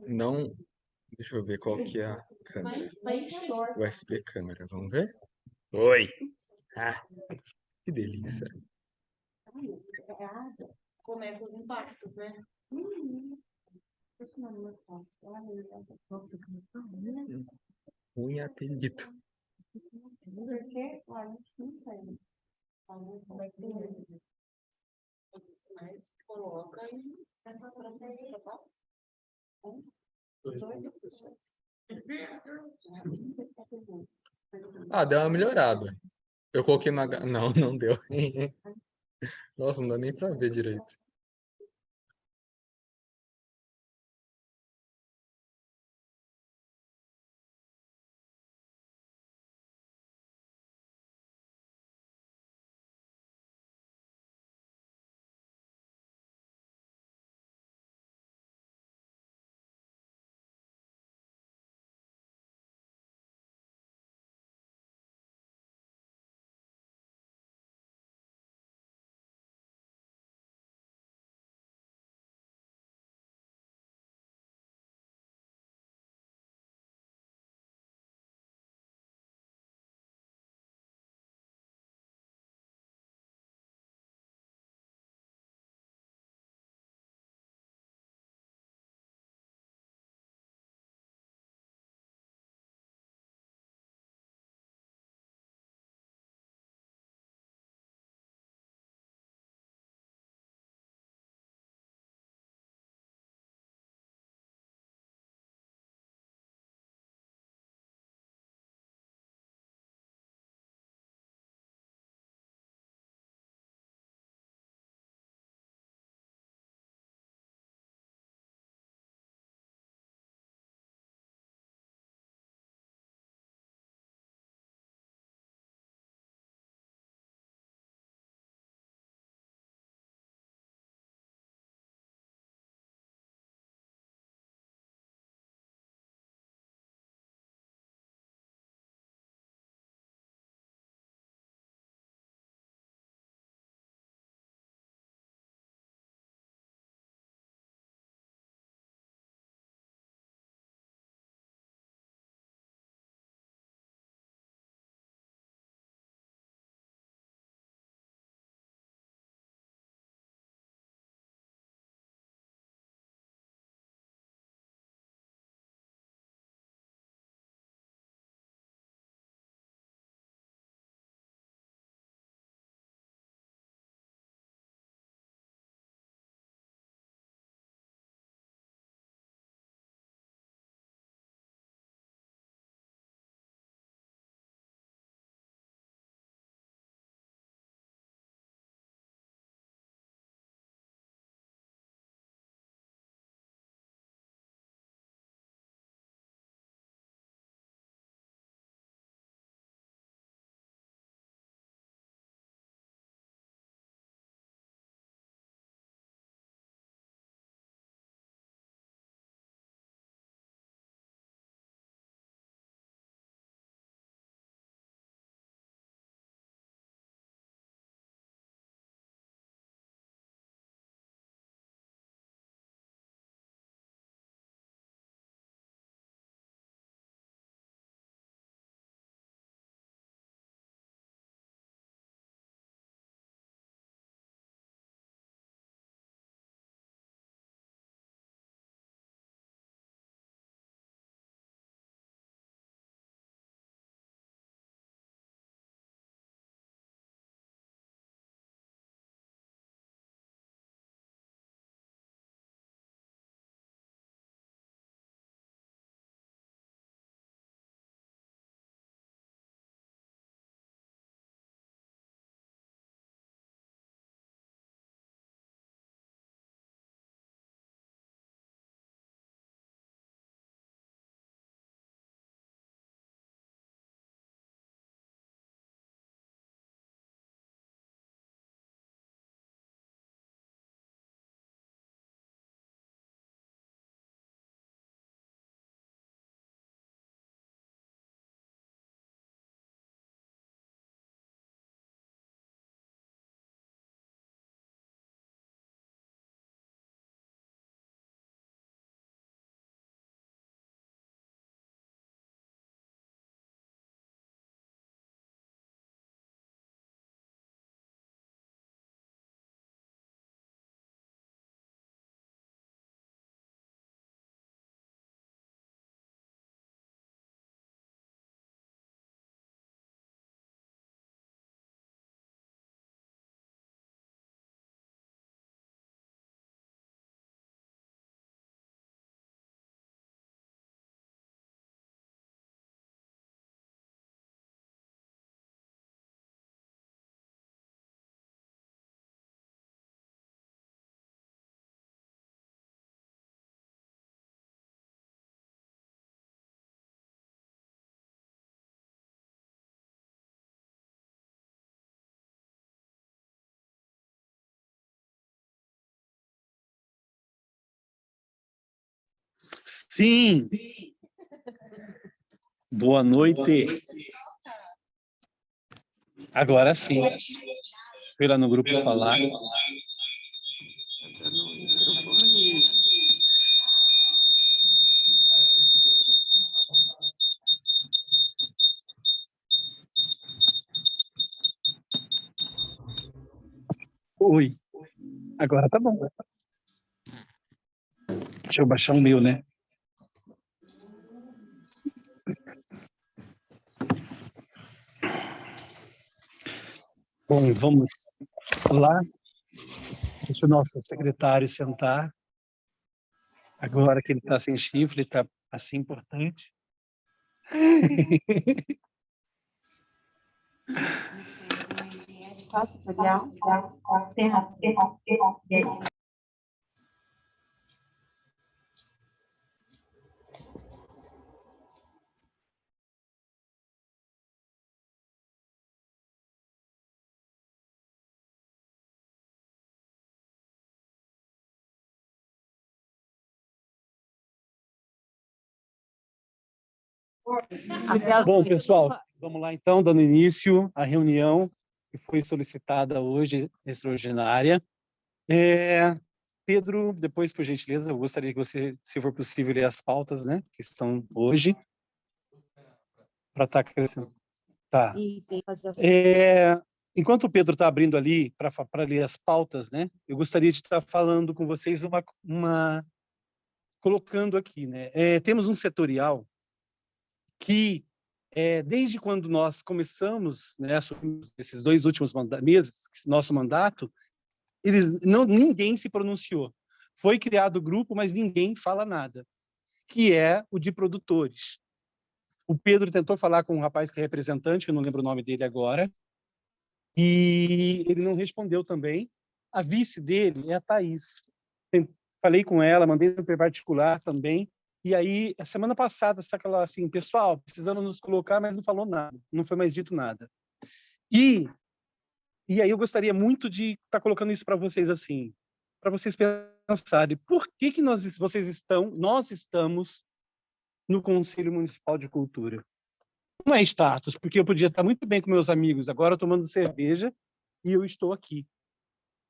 Não, deixa eu ver qual que é a câmera. USB câmera, vamos ver? Oi! Ah, que delícia. Começa os impactos, né? Ruim apelito. Mas coloca e Ah, deu uma melhorada. Eu coloquei no H. Não, não deu. Nossa, não dá nem pra ver direito. Sim. Boa noite. Agora sim. Fui lá no grupo falar. Oi. Agora tá bom. Deixa eu baixar o meu, né? Bom, vamos lá. Deixa o nosso secretário sentar. Agora que ele está sem chifre, está assim importante. Bom, pessoal, vamos lá então, dando início à reunião que foi solicitada hoje, extraordinária. Pedro, depois, por gentileza, eu gostaria que você, se for possível, ler as pautas, né, que estão hoje, para estar acrescentando. Tá. Enquanto o Pedro está abrindo ali para ler as pautas, né, eu gostaria de estar falando com vocês colocando aqui, né, temos um setorial que desde quando nós começamos, né, assumimos esses 2 últimos meses, nosso mandato, ninguém se pronunciou. Foi criado o grupo, mas ninguém fala nada, que é o de produtores. O Pedro tentou falar com um rapaz que é representante, que eu não lembro o nome dele agora, e ele não respondeu também. A vice dele é a Thaís. Falei com ela, mandei no particular também. E aí, a semana passada, sabe aquela assim, pessoal, precisamos nos colocar, mas não falou nada, não foi mais dito nada. E aí eu gostaria muito de estar colocando isso para vocês assim, para vocês pensarem, por que nós estamos no Conselho Municipal de Cultura? Não é status, porque eu podia estar muito bem com meus amigos agora tomando cerveja e eu estou aqui.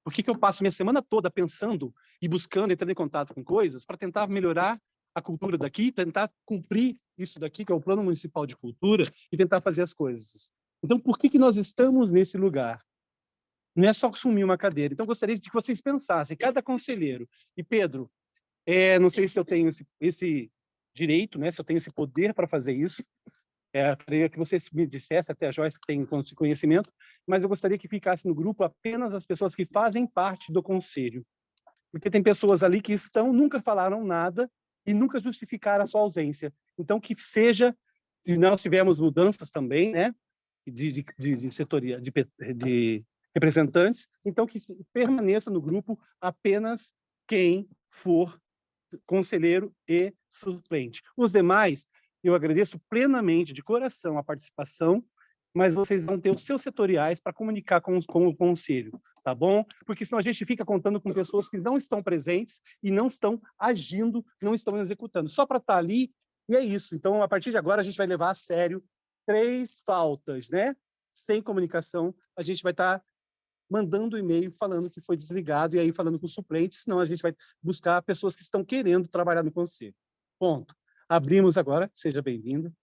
Por que eu passo minha semana toda pensando e buscando, entrando em contato com coisas para tentar melhorar a cultura daqui, tentar cumprir isso daqui, que é o Plano Municipal de Cultura, e tentar fazer as coisas? Então, por que nós estamos nesse lugar? Não é só assumir uma cadeira. Então, eu gostaria de que vocês pensassem, cada conselheiro. E, Pedro, não sei se eu tenho esse direito, né, se eu tenho esse poder para fazer isso. Queria que você me dissesse, até a Joyce que tem conhecimento, mas eu gostaria que ficasse no grupo apenas as pessoas que fazem parte do conselho. Porque tem pessoas ali que nunca falaram nada e nunca justificaram a sua ausência. Então, que seja, se nós tivermos mudanças também, né, de setoria, de representantes, então que permaneça no grupo apenas quem for conselheiro e suplente. Os demais, eu agradeço plenamente, de coração, a participação, mas vocês vão ter os seus setoriais para comunicar com o conselho, tá bom? Porque senão a gente fica contando com pessoas que não estão presentes e não estão agindo, não estão executando, só para estar ali, e é isso. Então, a partir de agora, a gente vai levar a sério 3 faltas, né? Sem comunicação, a gente vai estar mandando e-mail falando que foi desligado e aí falando com o suplente, senão a gente vai buscar pessoas que estão querendo trabalhar no conselho. Ponto. Abrimos agora, seja bem-vinda.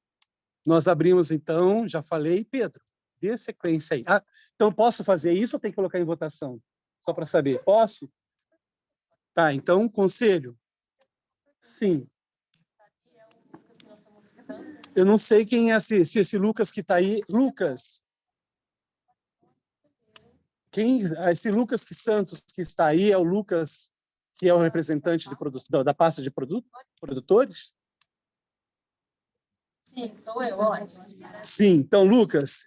Nós abrimos, então, já falei, Pedro, dê sequência aí. Então, posso fazer isso ou tem que colocar em votação? Só para saber. Posso? Tá, então, conselho. Sim. Eu não sei quem é se esse Lucas que está aí. Lucas. Esse Lucas Santos que está aí é o Lucas que é o representante da pasta de produtores? Sim, sou eu, olha. Sim, então, Lucas,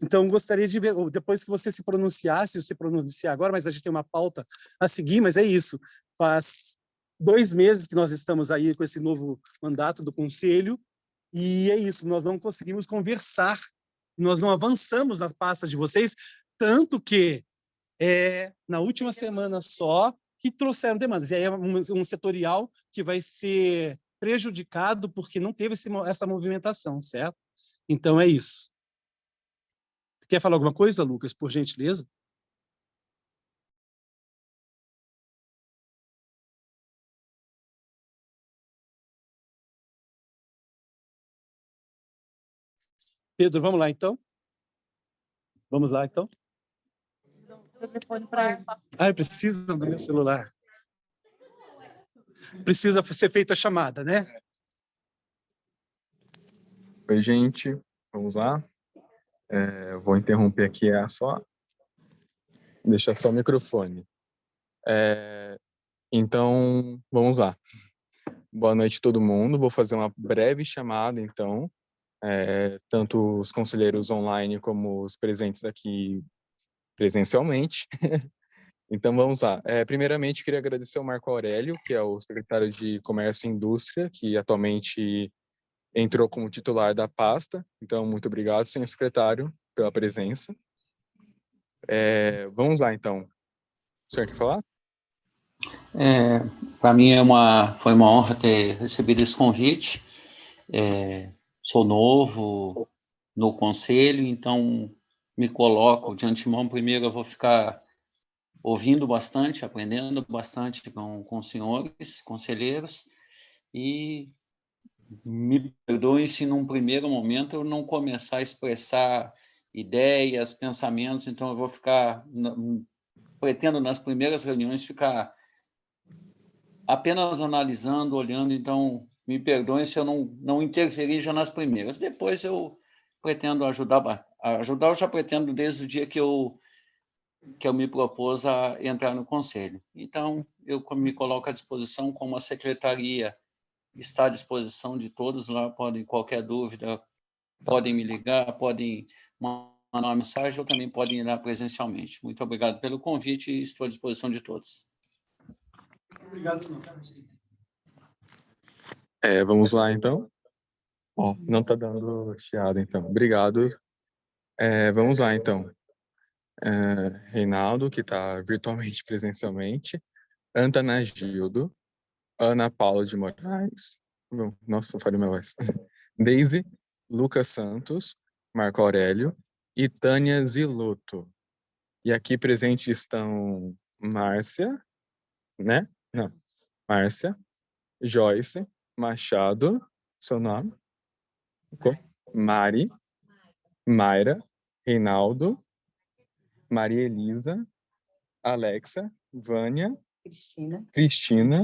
então gostaria de ver, depois que você se pronunciasse, você pronunciar agora, mas a gente tem uma pauta a seguir, mas é isso. Faz 2 meses que nós estamos aí com esse novo mandato do Conselho, e é isso, nós não conseguimos conversar, nós não avançamos na pasta de vocês, tanto que na última semana só, que trouxeram demandas. E aí é um setorial que vai ser prejudicado porque não teve essa movimentação, certo? Então, é isso. Quer falar alguma coisa, Lucas, por gentileza? Pedro, vamos lá, então? Vamos lá, então? Precisa do meu celular. Precisa ser feita a chamada, né? Oi, gente. Vamos lá. Vou interromper aqui deixar só o microfone. Então, vamos lá. Boa noite, todo mundo. Vou fazer uma breve chamada, então. Tanto os conselheiros online como os presentes aqui presencialmente. Então, vamos lá. Primeiramente, queria agradecer ao Marco Aurélio, que é o secretário de Comércio e Indústria, que atualmente entrou como titular da pasta. Então, muito obrigado, senhor secretário, pela presença. Vamos lá, então. O senhor quer falar? Para mim foi uma honra ter recebido esse convite. Sou novo no conselho, então me coloco de antemão. Primeiro eu vou ficar ouvindo bastante, aprendendo bastante com os senhores conselheiros, e me perdoem se num primeiro momento eu não começar a expressar ideias, pensamentos, então eu vou ficar, pretendo nas primeiras reuniões ficar apenas analisando, olhando, então me perdoem se eu não interferir já nas primeiras. Depois eu pretendo ajudar, eu já pretendo desde o dia que eu me propus a entrar no conselho. Então, eu me coloco à disposição, como a secretaria está à disposição de todos lá, podem, qualquer dúvida, podem me ligar, podem mandar uma mensagem ou também podem ir lá presencialmente. Muito obrigado pelo convite e estou à disposição de todos. Obrigado. Vamos lá, então. Não está dando chiado, então. Obrigado. Vamos lá, então. Reinaldo, que está virtualmente, presencialmente. Antana Gildo. Ana Paula de Moraes. Nossa, falei meu voz. Deise, Lucas Santos, Marco Aurélio e Tânia Ziluto. E aqui presentes estão Márcia, né? Não. Márcia, Joyce, Machado, seu nome? Mari, Mayra, Reinaldo, Maria Elisa, Alexa, Vânia, Cristina,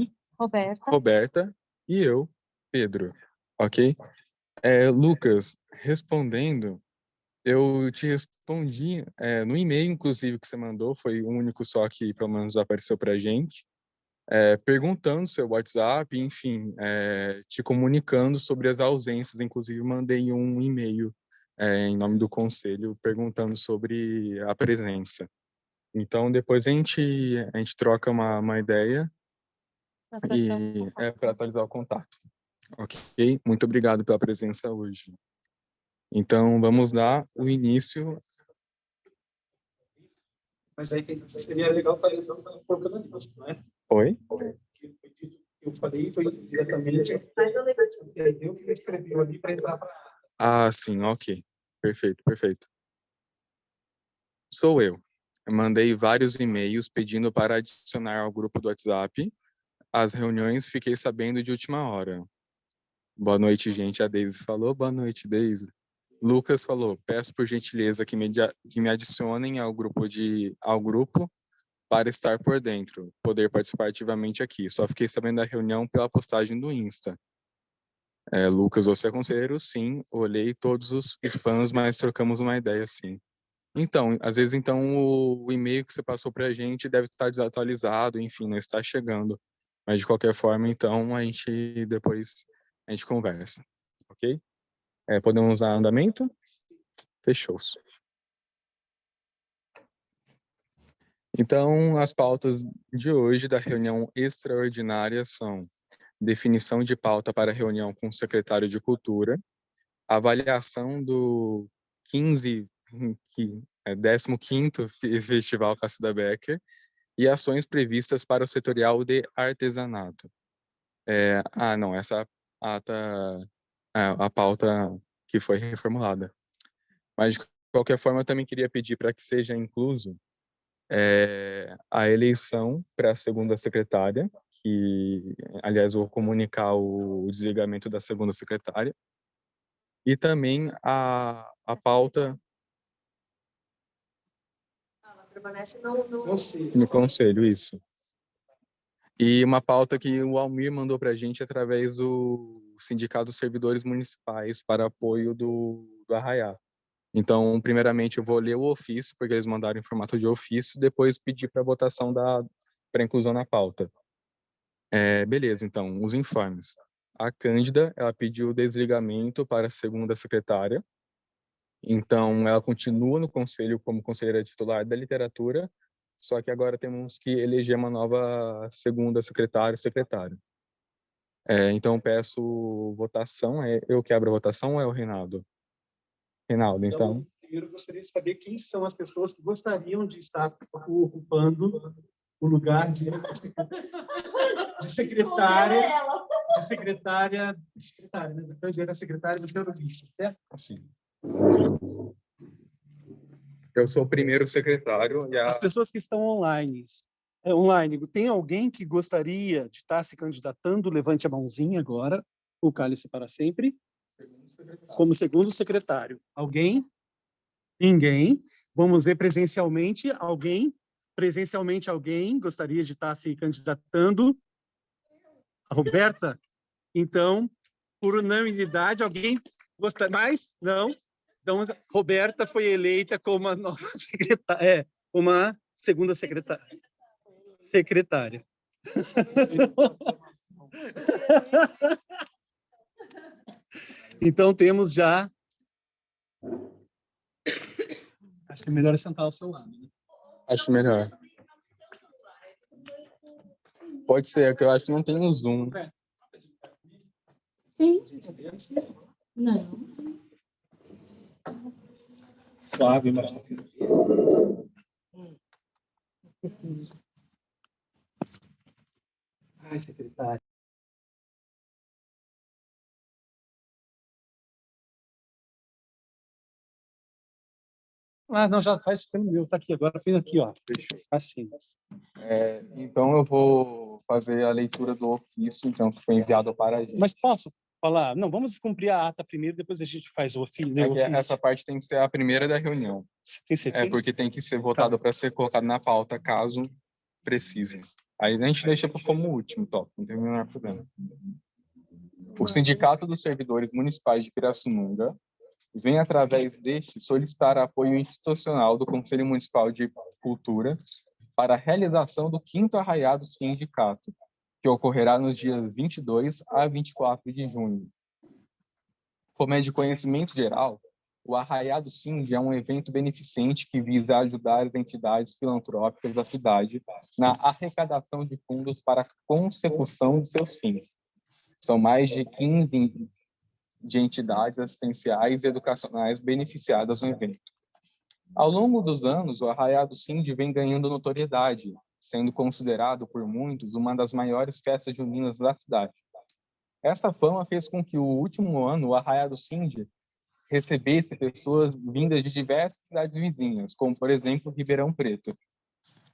Roberta e eu, Pedro. Ok? Lucas, respondendo, eu te respondi no e-mail, inclusive, que você mandou, foi o único só que pelo menos apareceu pra gente, perguntando seu WhatsApp, enfim, te comunicando sobre as ausências, inclusive mandei um e-mail em nome do conselho perguntando sobre a presença. Então, depois a gente troca uma ideia e para atualizar o contato. Ok? Muito obrigado pela presença hoje. Então, vamos dar o início. Mas aí seria legal para ele colocando ali, não é? Oi? Eu falei foi diretamente. E aí eu que escrevi ali para entrar para. Ah, sim, ok. Perfeito, perfeito. Sou eu. Eu mandei vários e-mails pedindo para adicionar ao grupo do WhatsApp. As reuniões fiquei sabendo de última hora. Boa noite, gente. A Deise falou. Boa noite, Deise. Lucas falou, peço por gentileza que me adicionem ao grupo para estar por dentro, poder participar ativamente aqui. Só fiquei sabendo da reunião pela postagem do Insta. Lucas, você é conselheiro? Sim. Olhei todos os spams, mas trocamos uma ideia, sim. Então, às vezes, então, o e-mail que você passou para a gente deve estar desatualizado, enfim, não está chegando. Mas, de qualquer forma, então, depois a gente conversa, ok? Podemos usar andamento? Fechou. Então, as pautas de hoje da reunião extraordinária são definição de pauta para a reunião com o secretário de Cultura, avaliação do 15º Festival Cacilda Becker e ações previstas para o setorial de artesanato. Não, essa ata, a pauta que foi reformulada. Mas, de qualquer forma, eu também queria pedir para que seja incluso a eleição para a segunda secretária, que, aliás, eu vou comunicar o desligamento da segunda secretária, e também a pauta Ela permanece no no conselho, isso. E uma pauta que o Almir mandou para a gente através do Sindicato dos Servidores Municipais para apoio do Arraiá. Então, primeiramente, eu vou ler o ofício, porque eles mandaram em formato de ofício, depois pedir para votação para inclusão na pauta. Beleza, então, os informes. A Cândida, ela pediu desligamento para a segunda secretária. Então, ela continua no conselho como conselheira titular da literatura, só que agora temos que eleger uma nova segunda secretária, secretário. Então, peço votação. Eu que abro a votação ou é o Reinaldo? Reinaldo, então. Primeiro, eu gostaria de saber quem são as pessoas que gostariam de estar ocupando o lugar de secretária, né? Da Cândida, secretária do seu vice, certo? Assim. Eu sou o primeiro secretário. As pessoas que estão online, tem alguém que gostaria de estar se candidatando? Levante a mãozinha agora, o cálice para sempre, como segundo secretário. Alguém? Ninguém. Vamos ver presencialmente. Alguém? Presencialmente alguém gostaria de estar se candidatando? A Roberta? Então, por unanimidade, alguém gosta mais? Não? Então, Roberta foi eleita como a nova secretária, uma segunda secretária. Então, temos já... Acho que é melhor sentar ao seu lado. Né? Acho melhor. Pode ser, que eu acho que não tem um Zoom. Sim. Não. Suave, mas... Ai, secretário. Não, já faz pelo meu, tá aqui agora, fiz aqui, ó. Assim. Então eu vou fazer a leitura do ofício, então, que foi enviado para a gente. Mas posso falar? Não, vamos cumprir a ata primeiro, depois a gente faz o ofício. Essa parte tem que ser a primeira da reunião. Tem certeza? Porque tem que ser votado para ser colocado na pauta, caso precise. Aí a gente deixa como último, top, não tem o menor problema. O Sindicato dos Servidores Municipais de Pirassununga vem, através deste, solicitar apoio institucional do Conselho Municipal de Cultura para a realização do 5º Arraiado Sindicato, que ocorrerá nos dias 22 a 24 de junho. Como é de conhecimento geral, o Arraiado Sind é um evento beneficente que visa ajudar as entidades filantrópicas da cidade na arrecadação de fundos para a consecução de seus fins. São mais de 15 de entidades assistenciais e educacionais beneficiadas no evento. Ao longo dos anos, o Arraiado Sind vem ganhando notoriedade, sendo considerado por muitos uma das maiores festas juninas da cidade. Essa fama fez com que, o último ano, o Arraiado Sind recebesse pessoas vindas de diversas cidades vizinhas, como, por exemplo, Ribeirão Preto.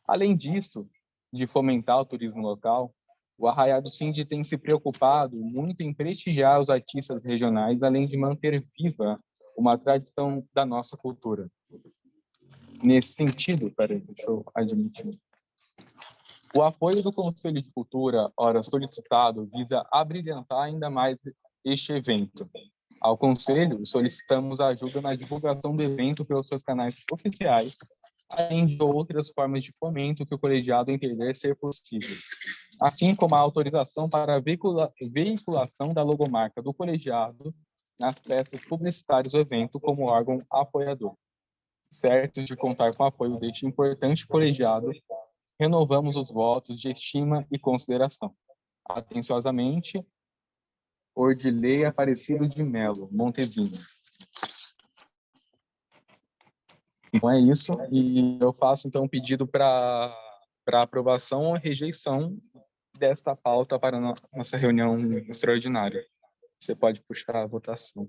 Além disso, de fomentar o turismo local, o Arraiado Sind tem se preocupado muito em prestigiar os artistas regionais, além de manter viva uma tradição da nossa cultura. Nesse sentido, deixa eu admitir. O apoio do Conselho de Cultura, ora solicitado, visa abrilhantar ainda mais este evento. Ao Conselho, solicitamos ajuda na divulgação do evento pelos seus canais oficiais, além de outras formas de fomento que o colegiado entender ser possível, assim como a autorização para a veiculação da logomarca do colegiado nas peças publicitárias do evento como órgão apoiador. Certos de contar com o apoio deste importante colegiado, renovamos os votos de estima e consideração. Atenciosamente, Ordilei Aparecido de Melo, Montezinho. Então é isso, e eu faço então um pedido para para aprovação ou rejeição desta pauta para a nossa reunião extraordinária. Você pode puxar a votação.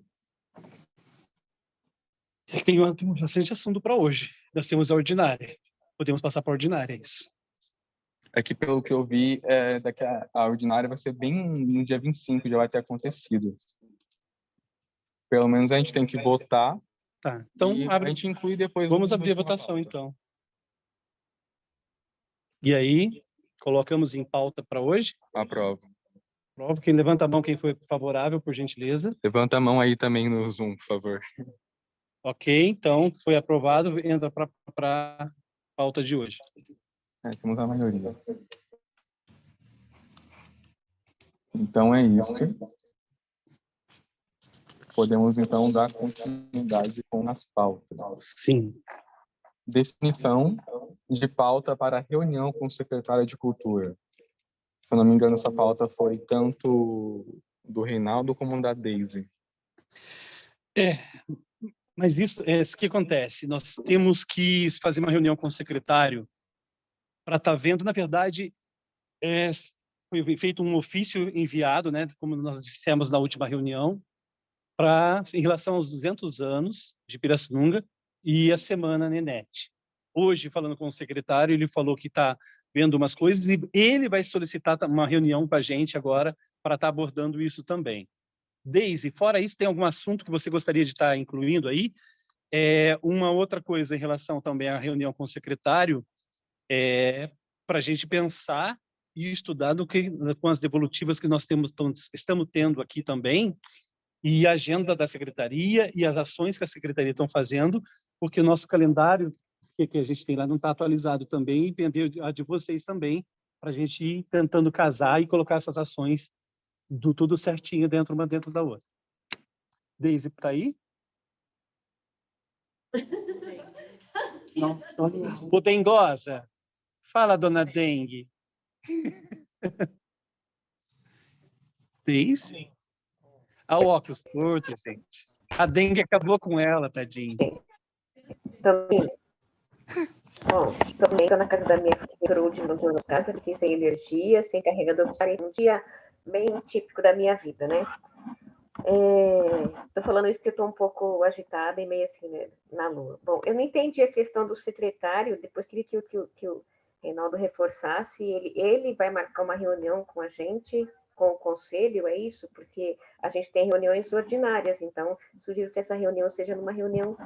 Tem bastante assunto para hoje. Nós temos a ordinária. Podemos passar para a ordinária, é isso. É que, pelo que eu vi, daqui a ordinária vai ser bem no dia 25, já vai ter acontecido. Pelo menos a gente tem que votar. Tá, então a gente inclui depois. Vamos abrir a votação, então. E aí, colocamos em pauta para hoje? Aprovo. Aprovo. Quem levanta a mão, quem foi favorável, por gentileza. Levanta a mão aí também no Zoom, por favor. Ok, então foi aprovado, entra para a pauta de hoje. Temos a maioria. Então é isso. Podemos, então, dar continuidade com as pautas. Sim. Definição de pauta para a reunião com o secretário de Cultura. Se eu não me engano, essa pauta foi tanto do Reinaldo como da Daisy. Mas isso que acontece. Nós temos que fazer uma reunião com o secretário para estar vendo, na verdade, foi feito um ofício enviado, né, como nós dissemos na última reunião, em relação aos 200 anos de Pirassununga e a Semana Nenete. Hoje, falando com o secretário, ele falou que está vendo umas coisas e ele vai solicitar uma reunião com a gente agora para estar abordando isso também. Daisy, fora isso, tem algum assunto que você gostaria de estar incluindo aí? Uma outra coisa em relação também à reunião com o secretário, para a gente pensar e estudar com as devolutivas que nós estamos tendo aqui também, e a agenda da secretaria e as ações que a secretaria estão fazendo, porque o nosso calendário que a gente tem lá não está atualizado também, e depender a de vocês também, para a gente ir tentando casar e colocar essas ações tudo certinho uma dentro da outra. Daisy, está aí? Não. O Dengosa? Fala, dona Dengue. Daisy? O óculos torto, gente. A dengue acabou com ela, tadinho. Também. Bom, também estou na casa da minha filha, desmontou na casa, fiquei sem energia, sem carregador, um dia bem típico da minha vida, né? Estou falando isso porque estou um pouco agitada e meio assim, né, na lua. Bom, eu não entendi a questão do secretário, depois queria que o Reinaldo reforçasse, ele vai marcar uma reunião com a gente, com o conselho, é isso? Porque a gente tem reuniões ordinárias, então sugiro que essa reunião seja numa reunião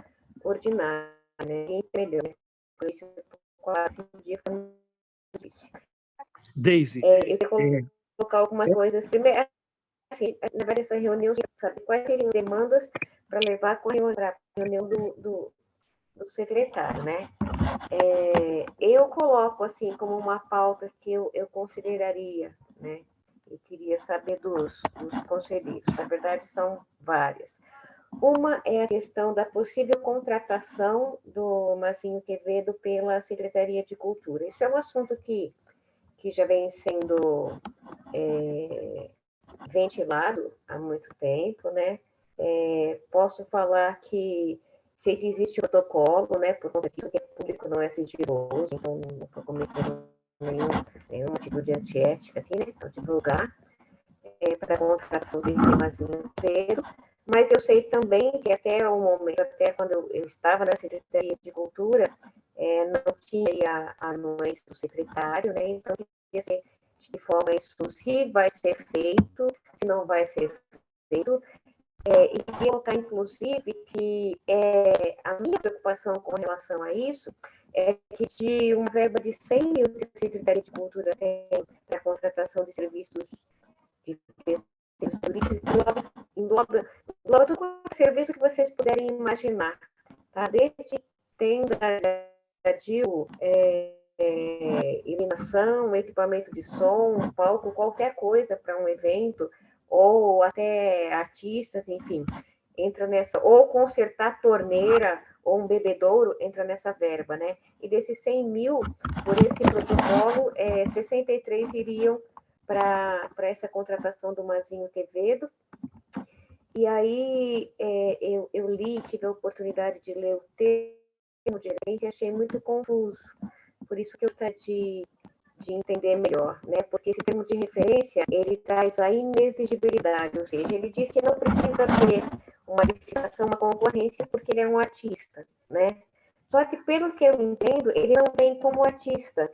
ordinária, né? Melhor, né? Por isso, quase um dia foi muito difícil. Daisy. Eu queria colocar alguma coisa assim, na verdade, essa reunião, sabe quais seriam demandas para levar com a reunião do secretário, né? Eu coloco, assim, como uma pauta que eu consideraria, né? Eu queria saber dos conselheiros. Na verdade, são várias. Uma é a questão da possível contratação do Mazinho Quevedo pela Secretaria de Cultura. Isso é um assunto que já vem sendo ventilado há muito tempo, né? Posso falar que sei que existe protocolo, né? Por conta disso, que o público não é sigiloso, então não estou cometendo nenhuma atitude antiética aqui, né? Então, divulgar para a contratação desse Mazinho Quevedo. Mas eu sei também que até o momento, até quando eu estava na Secretaria de Cultura, não tinha anuência do secretário, né? Então, queria ser de forma exclusiva, vai ser feito, se não vai ser feito. E queria colocar, inclusive, que a minha preocupação com relação a isso é que de uma verba de 100 mil que a Secretaria de Cultura tem para a contratação de serviços de turístico, engloba todo o serviço que vocês puderem imaginar, tá? Desde tenda, radio, iluminação, equipamento de som, palco, qualquer coisa para um evento, ou até artistas, enfim, entra nessa, ou consertar torneira ou um bebedouro, entra nessa verba, né? E desses 100 mil, por esse protocolo, 63 iriam para essa contratação do Mazinho Quevedo. E aí eu li, tive a oportunidade de ler o termo de gerência e achei muito confuso. Por isso que eu gostaria de entender melhor, né? Porque esse termo de referência, ele traz a inexigibilidade, ou seja, ele diz que não precisa ter uma licitação, uma concorrência, porque ele é um artista, né? Só que, pelo que eu entendo, ele não vem como artista,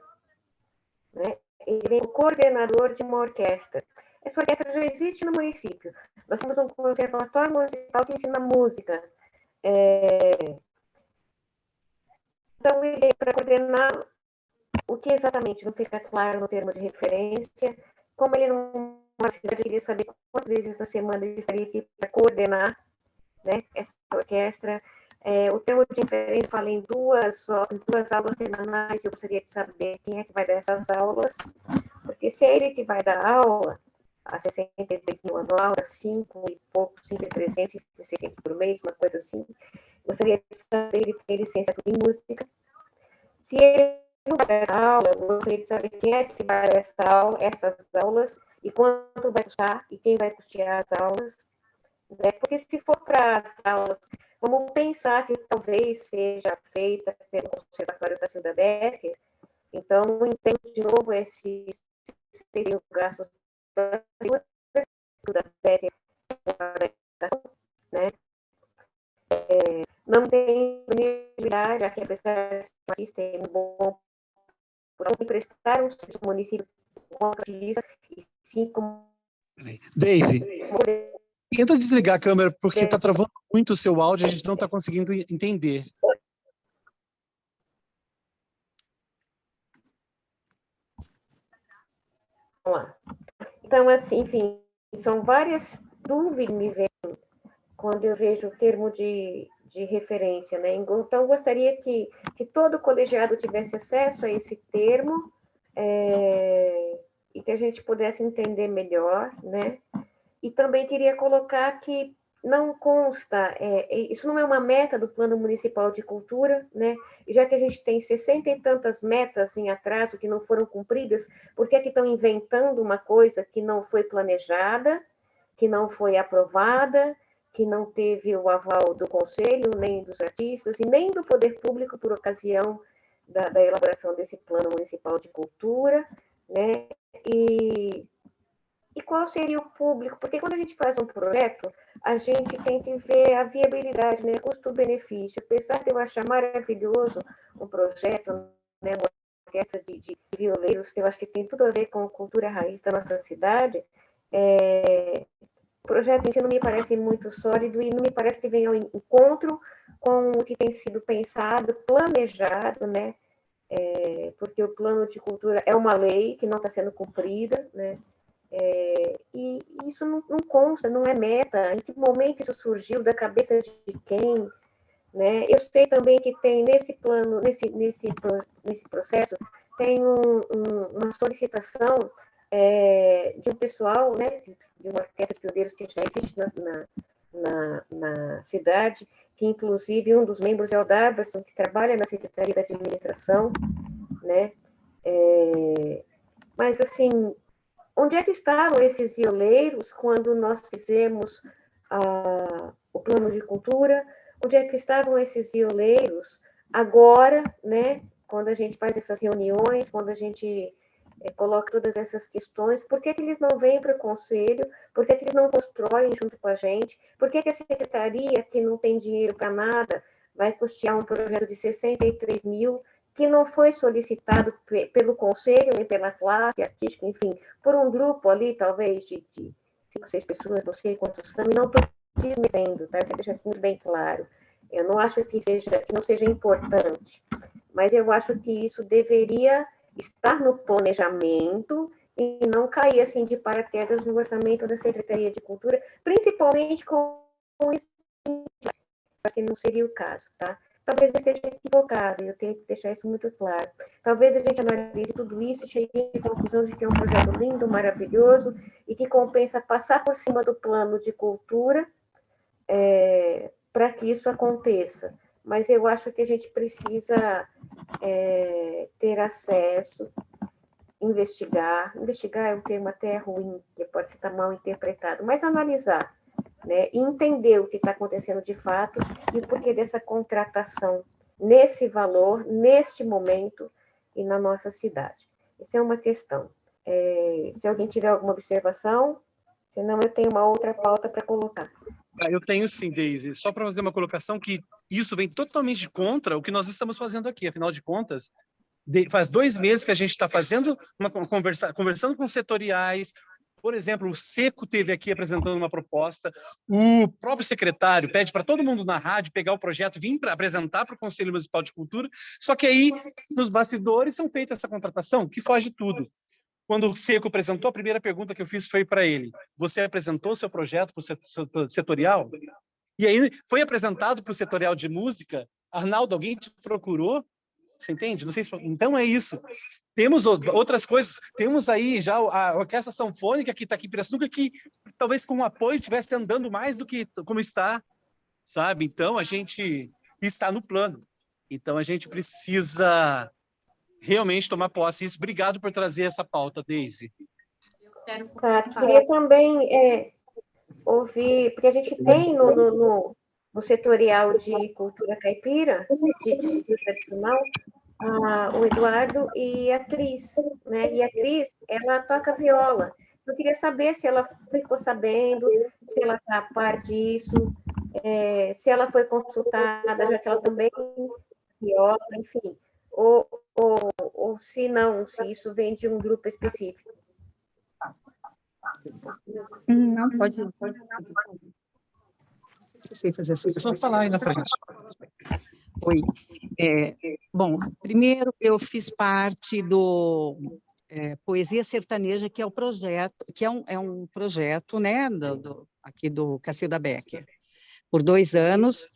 né? Ele vem como coordenador de uma orquestra. Essa orquestra já existe no município. Nós temos um conservatório municipal que ensina música. Então, ele é para coordenar o que exatamente não fica claro no termo de referência. Como ele não é uma cidade, eu queria saber quantas vezes na semana ele estaria aqui para coordenar, né, essa orquestra. O termo de referência fala em duas aulas semanais. Eu gostaria de saber quem é que vai dar essas aulas, porque se é ele que vai dar aula, a 63 mil anual, a 5 e pouco, 5.300, 600 por mês, uma coisa assim. Gostaria de saber, ele tem licença em música. Se ele não vai dar essa aula, eu gostaria de saber quem é que vai dar essas aulas, e quanto vai custar, e quem vai custear as aulas. Né? Porque se for para as aulas, vamos pensar que talvez seja feita pelo Conservatório da Silda Becker, então, entendo de novo esses gastos da Becker, né? Não tem disponibilidade, aqui apesar de artista é bom por emprestar um serviço ao município contra utiliza, e sim como... Daisy, tenta desligar a câmera, porque está travando muito o seu áudio, a gente não está conseguindo entender. Vamos lá. Então, assim, enfim, são várias dúvidas que me vêm quando eu vejo o termo de referência, né? Então, eu gostaria que todo colegiado tivesse acesso a esse termo, e que a gente pudesse entender melhor, né? E também queria colocar que não consta, isso não é uma meta do Plano Municipal de Cultura, né? E já que a gente tem 60 e tantas metas em atraso que não foram cumpridas, por que é que estão inventando uma coisa que não foi planejada, que não foi aprovada, que não teve o aval do Conselho, nem dos artistas, e nem do Poder Público por ocasião da elaboração desse Plano Municipal de Cultura, né? E qual seria o público? Porque quando a gente faz um projeto, a gente tem que ver a viabilidade, né? Custo-benefício. Apesar de eu achar maravilhoso um projeto, né? Uma orquestra de violeiros, que eu acho que tem tudo a ver com a cultura raiz da nossa cidade, o projeto em si não me parece muito sólido e não me parece que venha ao encontro com o que tem sido pensado, planejado, né? Porque o plano de cultura é uma lei que não está sendo cumprida, né? E isso não consta, não é meta. Em que momento isso surgiu, da cabeça de quem? Né? Eu sei também que tem nesse plano, nesse processo, tem uma solicitação de um pessoal, né, de uma orquestra de violeiros que já existe na cidade, que inclusive um dos membros é o Darberson, que trabalha na Secretaria da Administração, né? Mas, assim, onde é que estavam esses violeiros quando nós fizemos o plano de cultura? Onde é que estavam esses violeiros agora, né? Quando a gente faz essas reuniões, quando a gente coloca todas essas questões, por que eles não vêm para o conselho? Por que eles não constroem junto com a gente? Por que a secretaria, que não tem dinheiro para nada, vai custear um projeto de 63 mil, que não foi solicitado pelo conselho, nem pela classe artística, enfim, por um grupo ali, talvez, de 5, 6 pessoas, não sei quantos são, e não estou desmerecendo, tá? Para deixar isso muito bem claro. Eu não acho que não seja importante, mas eu acho que isso deveria estar no planejamento e não cair assim de paraquedas no orçamento da Secretaria de Cultura, principalmente com esse, que não seria o caso, tá? Talvez eu esteja equivocado, eu tenho que deixar isso muito claro. Talvez a gente analise tudo isso e chegue à conclusão de que é um projeto lindo, maravilhoso, e que compensa passar por cima do plano de cultura para que isso aconteça. Mas eu acho que a gente precisa ter acesso, investigar é um termo até ruim, que pode ser mal interpretado, mas analisar, né, e entender o que está acontecendo de fato e o porquê dessa contratação nesse valor, neste momento e na nossa cidade. Essa é uma questão. Se alguém tiver alguma observação, senão eu tenho uma outra pauta para colocar. Eu tenho sim, Deise. Só para fazer uma colocação que isso vem totalmente contra o que nós estamos fazendo aqui. Afinal de contas, faz 2 meses que a gente está fazendo conversando com setoriais. Por exemplo, o Seco teve aqui apresentando uma proposta, o próprio secretário pede para todo mundo na rádio pegar o projeto, vir para apresentar para o Conselho Municipal de Cultura, só que aí, nos bastidores, são feita essa contratação, que foge tudo. Quando o Seco apresentou, a primeira pergunta que eu fiz foi para ele: você apresentou seu projeto para o setorial? E aí foi apresentado para o setorial de música. Arnaldo, alguém te procurou? Você entende? Não sei se... Então é isso. Temos outras coisas. Temos aí já a Orquestra Sanfônica que está aqui em Pirassununga, que talvez com apoio estivesse andando mais do que como está, sabe? Então a gente está no plano. Então a gente precisa realmente tomar posse disso. Obrigado por trazer essa pauta, Deise. Tá, queria também ouvir, porque a gente tem no setorial de cultura caipira, de cultura tradicional, o Eduardo e a Cris, né? E a Cris, ela toca viola. Eu queria saber se ela ficou sabendo, se ela está a par disso, se ela foi consultada, já que ela também viola, enfim, ou se não, se isso vem de um grupo específico. Não, pode. Sei fazer assim. Só falar aí na frente. Oi. Bom, primeiro eu fiz parte do Poesia Sertaneja, que é o projeto, que é um projeto, né, aqui do Cacilda Becker, por 2 anos.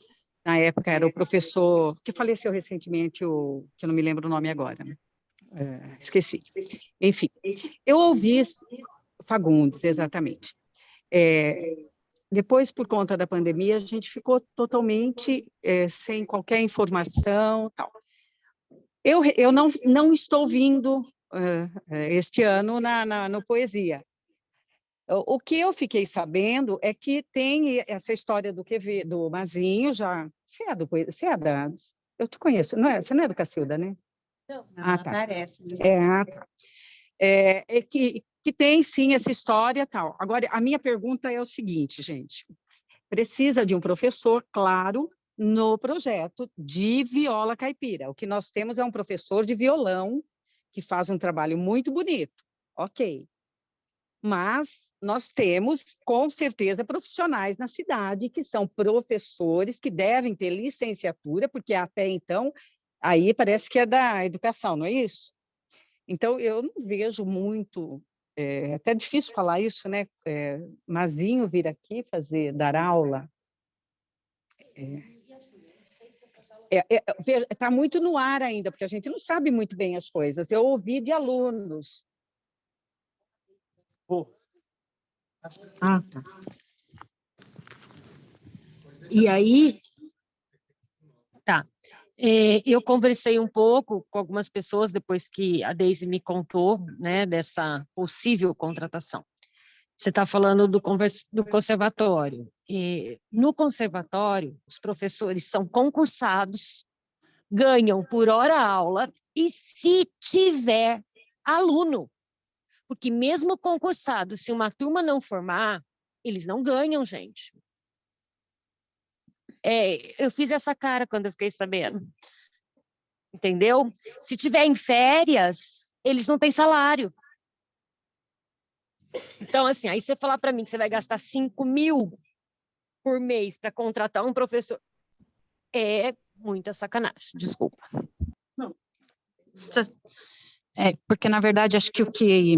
Na época era o professor que faleceu recentemente, que eu não me lembro o nome agora. Esqueci. Enfim, eu ouvi Fagundes, exatamente. Depois, por conta da pandemia, a gente ficou totalmente sem qualquer informação. Tal. Eu não estou vindo este ano no Poesia. O que eu fiquei sabendo é que tem essa história do Mazinho, já... Você é da... Eu te conheço, não é? Você não é do Cacilda, né? Não, tá. Parece. Né? Tá. Que tem, sim, essa história tal. Agora, a minha pergunta é o seguinte, gente. Precisa de um professor, claro, no projeto de viola caipira. O que nós temos é um professor de violão que faz um trabalho muito bonito. Ok. Mas nós temos, com certeza, profissionais na cidade que são professores, que devem ter licenciatura, porque até então, aí parece que é da educação, não é isso? Então, eu não vejo muito, é até difícil falar isso, né? Mazinho vir aqui dar aula. Está muito no ar ainda, porque a gente não sabe muito bem as coisas. Eu ouvi de alunos. Tá. E aí, tá. Eu conversei um pouco com algumas pessoas depois que a Deise me contou, né, dessa possível contratação. Você está falando do conservatório. No conservatório, os professores são concursados, ganham por hora aula e se tiver aluno. Porque mesmo concursado, se uma turma não formar, eles não ganham, gente. Eu fiz essa cara quando eu fiquei sabendo. Entendeu? Se tiver em férias, eles não têm salário. Então, assim, aí você falar para mim que você vai gastar 5 mil por mês para contratar um professor, é muita sacanagem, desculpa. Não. Porque, na verdade, acho que o que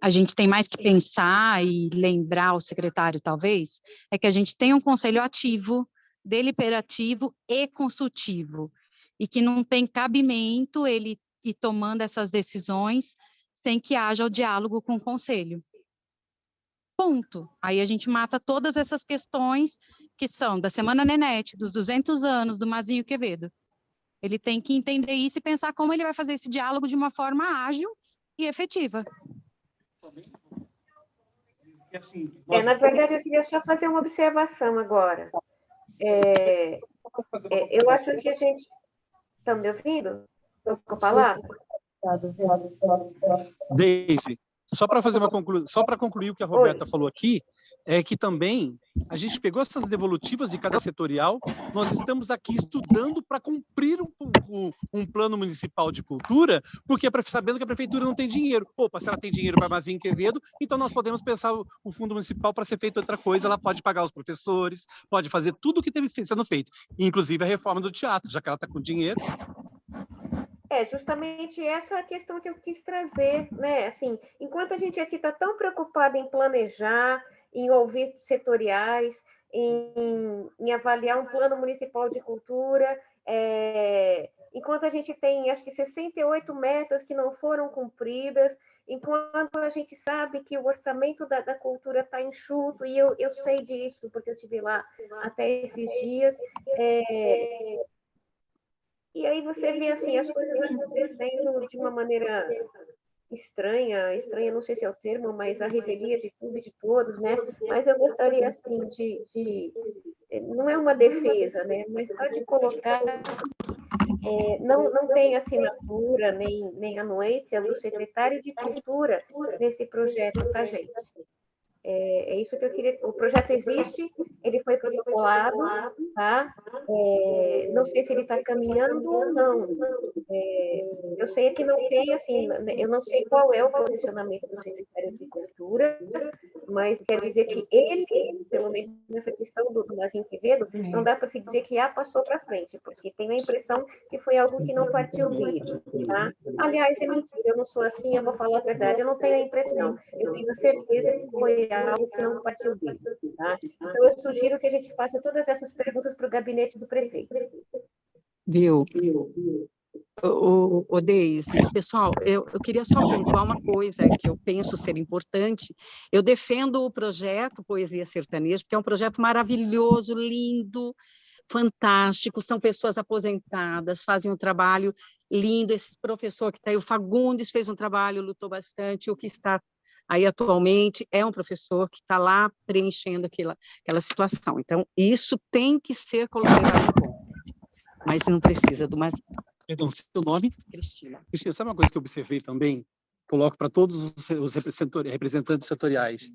a gente tem mais que pensar e lembrar o secretário, talvez, é que a gente tem um conselho ativo, deliberativo e consultivo, e que não tem cabimento ele ir tomando essas decisões sem que haja o diálogo com o conselho. Ponto. Aí a gente mata todas essas questões que são da Semana Nenete, dos 200 anos, do Mazinho Quevedo. Ele tem que entender isso e pensar como ele vai fazer esse diálogo de uma forma ágil e efetiva. Na verdade, eu queria só fazer uma observação agora. Eu acho que a gente... Estão me ouvindo? Estou com a palavra? Deise, só para fazer uma conclusão, só para concluir o que a Roberta falou aqui, é que também a gente pegou essas devolutivas de cada setorial, nós estamos aqui estudando para cumprir um plano municipal de cultura, porque sabendo que a prefeitura não tem dinheiro. Opa, se ela tem dinheiro para Armazém Quevedo, então nós podemos pensar o fundo municipal para ser feito outra coisa, ela pode pagar os professores, pode fazer tudo o que teve sendo feito, inclusive a reforma do teatro, já que ela está com dinheiro. É justamente essa questão que eu quis trazer, né? Assim, enquanto a gente aqui está tão preocupado em planejar, em ouvir setoriais, em avaliar um plano municipal de cultura, enquanto a gente tem, acho que 68 metas que não foram cumpridas, enquanto a gente sabe que o orçamento da cultura está enxuto, e eu sei disso, porque eu estive lá até esses dias, e aí você vê assim as coisas acontecendo de uma maneira estranha, não sei se é o termo, mas a revelia de tudo e de todos, né? Mas eu gostaria assim não é uma defesa, né? Mas só de colocar não tem assinatura nem anuência do secretário de Cultura nesse projeto, tá, gente? É isso que eu queria. O projeto existe, ele foi protocolado, tá? Não sei se ele está caminhando ou não. Eu sei que não tem, assim, eu não sei qual é o posicionamento do secretário de Cultura, mas quer dizer que ele, pelo menos nessa questão do Armazém Quevedo, não dá para se dizer que passou para frente, porque tenho a impressão que foi algo que não partiu dele, tá? Aliás, é mentira, eu não sou assim, eu vou falar a verdade, eu não tenho a impressão, eu tenho a certeza que foi algo que não partiu dele, tá? Então, eu sugiro que a gente faça todas essas perguntas para o gabinete do prefeito. Viu? O Deise, pessoal, eu queria só pontuar uma coisa que eu penso ser importante. Eu defendo o projeto Poesia Sertaneja, porque é um projeto maravilhoso, lindo, fantástico. São pessoas aposentadas, fazem um trabalho lindo. Esse professor que está aí, o Fagundes, fez um trabalho, lutou bastante. O que está aí atualmente é um professor que está lá preenchendo aquela situação. Então, isso tem que ser colocado em conta, mas não precisa de uma... Perdão, seu nome? Cristina. Cristina, sabe uma coisa que eu observei também? Coloco para todos os representantes setoriais.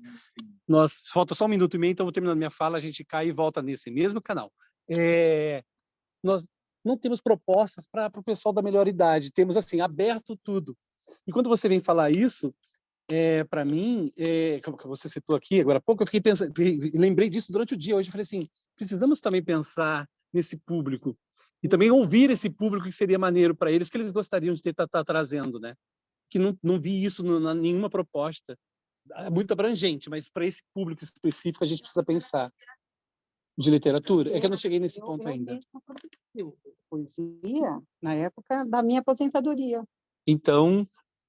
Falta só 1 minuto e meio, então vou terminando minha fala, a gente cai e volta nesse mesmo canal. Nós não temos propostas para o pessoal da melhor idade, temos assim, aberto tudo. E quando você vem falar isso, para mim, como você citou aqui agora há pouco, eu fiquei pensando, lembrei disso durante o dia hoje, eu falei assim, precisamos também pensar nesse público, e também ouvir esse público que seria maneiro para eles, que eles gostariam de estar trazendo, né? Que não vi isso em nenhuma proposta, muito abrangente, mas para esse público específico a gente precisa pensar. De literatura? É que eu não cheguei nesse ponto ainda. Poesia, na época da minha aposentadoria. Então,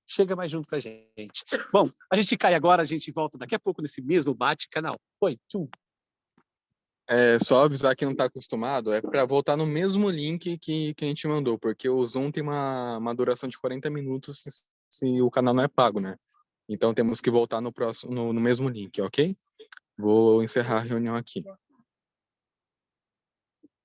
chega mais junto com a gente. Bom, a gente cai agora, a gente volta daqui a pouco nesse mesmo bate-canal. Oi, tchum. Só avisar quem não está acostumado, é para voltar no mesmo link que a gente mandou, porque o Zoom tem uma duração de 40 minutos se o canal não é pago, né? Então temos que voltar no mesmo link, ok? Vou encerrar a reunião aqui.